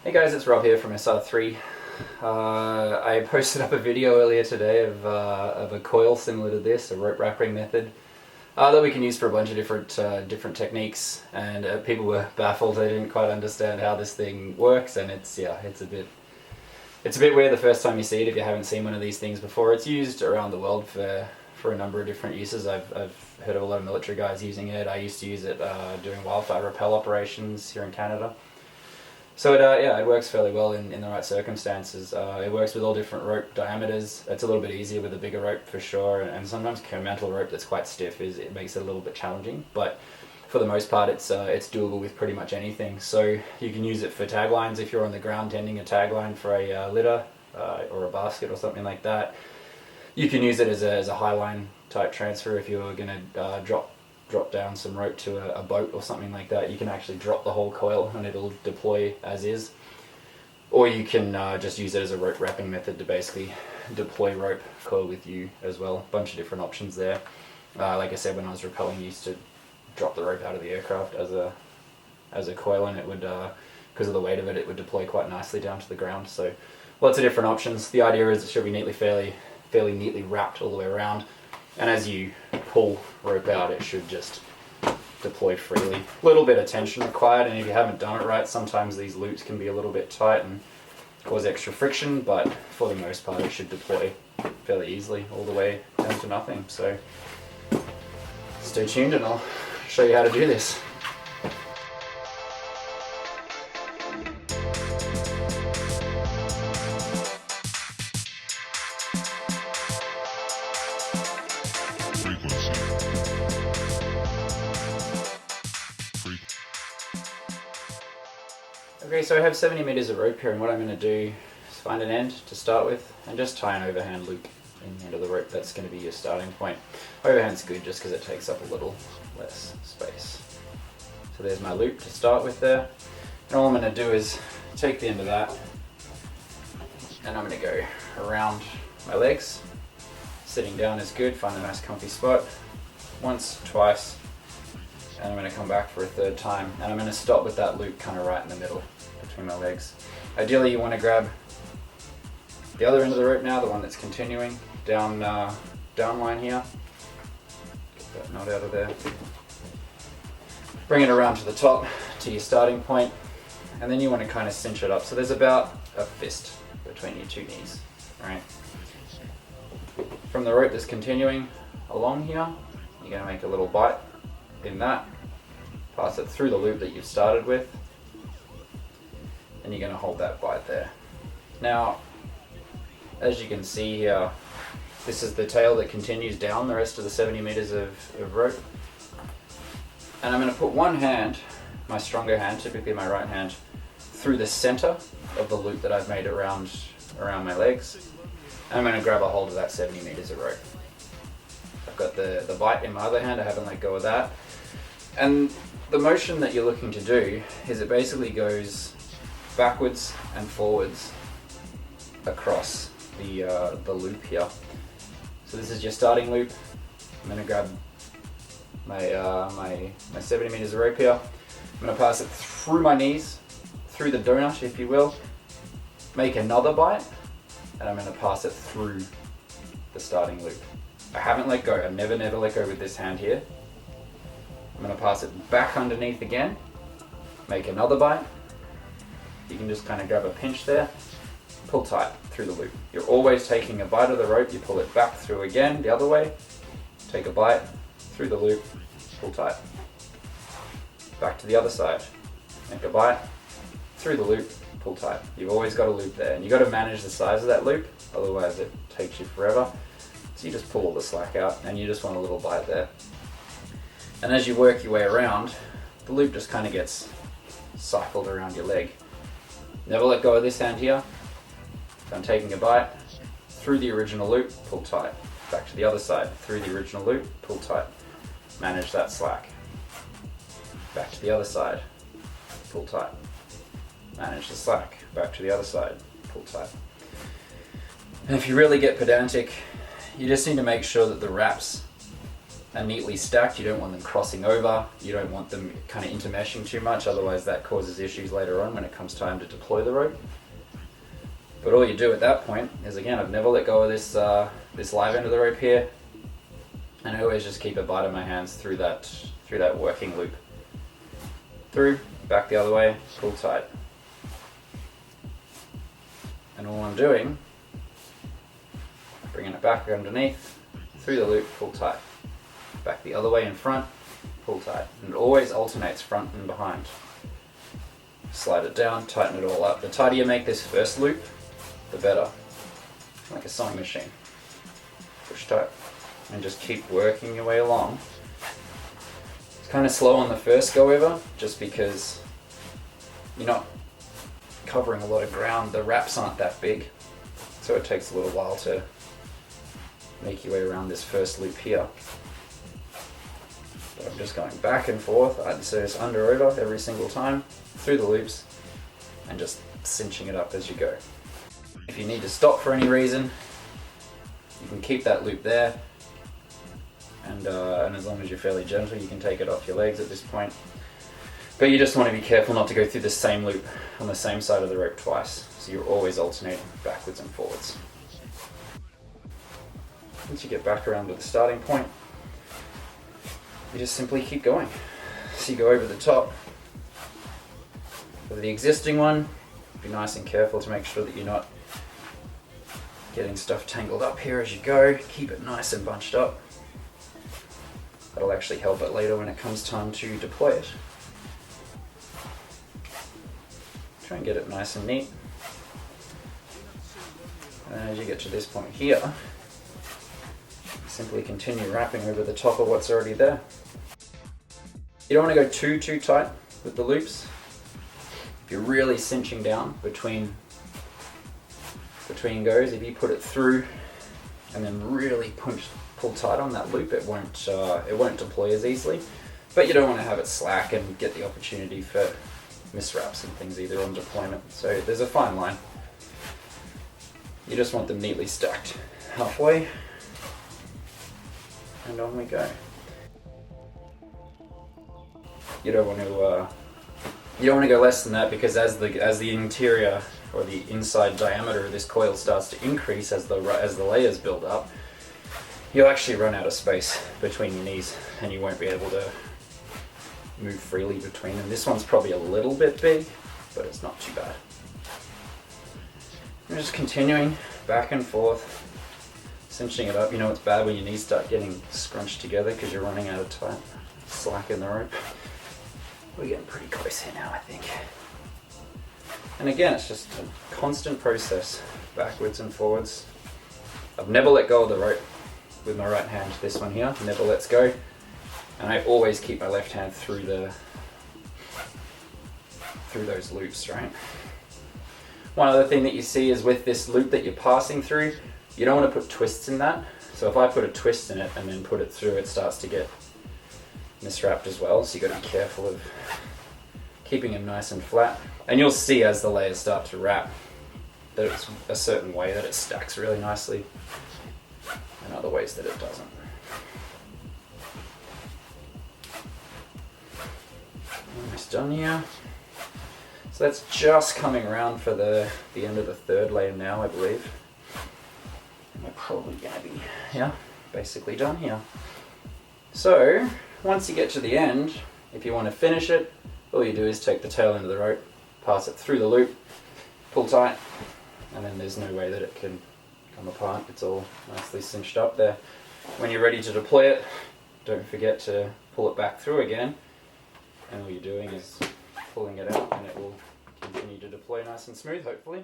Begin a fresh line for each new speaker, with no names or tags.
Hey guys, it's Rob here from SR3. I posted up a video earlier today of a coil similar to this, a rope wrapping method that we can use for a bunch of different techniques, and people were baffled. They didn't quite understand how this thing works, and it's a bit weird the first time you see it if you haven't seen one of these things before. It's used around the world for a number of different uses. I've heard of a lot of military guys using it. I used to use it doing wildfire repel operations here in Canada. So it works fairly well in the right circumstances. It works with all different rope diameters. It's a little bit easier with a bigger rope for sure, and sometimes covenantal rope that's quite stiff it makes it a little bit challenging. But for the most part, it's doable with pretty much anything. So you can use it for tag lines if you're on the ground tending a tag line for a litter or a basket or something like that. You can use it as a high line type transfer if you're going to drop down some rope to a boat or something like that. You can actually drop the whole coil and it'll deploy as is, or you can just use it as a rope wrapping method to basically deploy rope coil with you as well. A bunch of different options there. Like I said, when I was rappelling, I used to drop the rope out of the aircraft as a coil, and it would, because of the weight of it, it would deploy quite nicely down to the ground. So lots of different options. The idea is it should be fairly neatly wrapped all the way around, and as you pull rope out, it should just deploy freely. A little bit of tension required, and if you haven't done it right, sometimes these loops can be a little bit tight and cause extra friction, but for the most part it should deploy fairly easily all the way down to nothing. So stay tuned and I'll show you how to do this. Okay, so I have 70 meters of rope here, and what I'm going to do is find an end to start with and just tie an overhand loop in the end of the rope. That's going to be your starting point. Overhand's good just because it takes up a little less space. So there's my loop to start with there. And all I'm going to do is take the end of that and I'm going to go around my legs. Sitting down is good, find a nice comfy spot. Once, twice, and I'm going to come back for a third time, and I'm going to stop with that loop kind of right in the middle between my legs. Ideally you want to grab the other end of the rope now, the one that's continuing down line here. Get that knot out of there. Bring it around to the top to your starting point, and then you want to kind of cinch it up so there's about a fist between your two knees. Right. From the rope that's continuing along here, you're going to make a little bite in that, pass it through the loop that you've started with, and you're going to hold that bite there. Now, as you can see here, this is the tail that continues down the rest of the 70 meters of rope, and I'm going to put one hand, my stronger hand, typically my right hand, through the center of the loop that I've made around my legs, and I'm going to grab a hold of that 70 meters of rope. I've got the bite in my other hand, I haven't let go of that. And the motion that you're looking to do is it basically goes backwards and forwards across the loop here. So this is your starting loop. I'm going to grab my 70 meters of rope here. I'm going to pass it through my knees, through the donut if you will, make another bite, and I'm going to pass it through the starting loop. I haven't let go, I've never let go with this hand here. I'm going to pass it back underneath again, make another bite. You can just kind of grab a pinch there, pull tight through the loop. You're always taking a bite of the rope, you pull it back through again the other way, take a bite through the loop, pull tight. Back to the other side, make a bite through the loop, pull tight. You've always got a loop there, and you've got to manage the size of that loop, otherwise it takes you forever. So you just pull all the slack out and you just want a little bite there. And as you work your way around, the loop just kind of gets cycled around your leg. Never let go of this hand here. So I'm taking a bite, through the original loop, pull tight. Back to the other side, through the original loop, pull tight. Manage that slack. Back to the other side, pull tight. Manage the slack. Back to the other side, pull tight. And if you really get pedantic, you just need to make sure that the wraps are neatly stacked. You don't want them crossing over. You don't want them kind of intermeshing too much, otherwise that causes issues later on when it comes time to deploy the rope. But all you do at that point is, again, I've never let go of this live end of the rope here, and I always just keep a bite of my hands through that working loop. Through, back the other way, pull tight. And all I'm doing, bringing it back underneath, through the loop, pull tight. Back the other way in front, pull tight. And it always alternates front and behind. Slide it down, tighten it all up. The tighter you make this first loop, the better. Like a sewing machine. Push tight. And just keep working your way along. It's kind of slow on the first go over, just because you're not covering a lot of ground. The wraps aren't that big, so it takes a little while to make your way around this first loop here. But I'm just going back and forth. So it's under over every single time, through the loops, and just cinching it up as you go. If you need to stop for any reason, you can keep that loop there, and as long as you're fairly gentle, you can take it off your legs at this point. But you just want to be careful not to go through the same loop on the same side of the rope twice, so you're always alternating backwards and forwards. Once you get back around to the starting point, you just simply keep going. So you go over the top. For the existing one, be nice and careful to make sure that you're not getting stuff tangled up here as you go. Keep it nice and bunched up. That'll actually help it later when it comes time to deploy it. Try and get it nice and neat. And as you get to this point here, simply continue wrapping over the top of what's already there. You don't want to go too tight with the loops. If you're really cinching down between goes, if you put it through and then really pull tight on that loop, it won't deploy as easily. But you don't want to have it slack and get the opportunity for miswraps and things either on deployment. So there's a fine line. You just want them neatly stacked halfway, and on we go. You don't want to go less than that, because as the interior or the inside diameter of this coil starts to increase as the layers build up, you'll actually run out of space between your knees and you won't be able to move freely between them. This one's probably a little bit big, but it's not too bad. I'm just continuing back and forth, cinching it up. You know it's bad when your knees start getting scrunched together because you're running out of time, slack in the rope. We're getting pretty close here now, I think. And again, it's just a constant process, backwards and forwards. I've never let go of the rope with my right hand. This one here never lets go, and I always keep my left hand through those loops, right? One other thing that you see is with this loop that you're passing through, you don't want to put twists in that. So if I put a twist in it and then put it through, it starts to get miswrapped as well. So you got to be careful of keeping them nice and flat. And you'll see as the layers start to wrap that it's a certain way that it stacks really nicely, and other ways that it doesn't. Almost done here. So that's just coming around for the end of the third layer now, I believe. And we're probably going to be, basically done here. So once you get to the end, if you want to finish it, all you do is take the tail end of the rope, pass it through the loop, pull tight, and then there's no way that it can come apart. It's all nicely cinched up there. When you're ready to deploy it, don't forget to pull it back through again, and all you're doing is pulling it out, and it will continue to deploy nice and smooth, hopefully.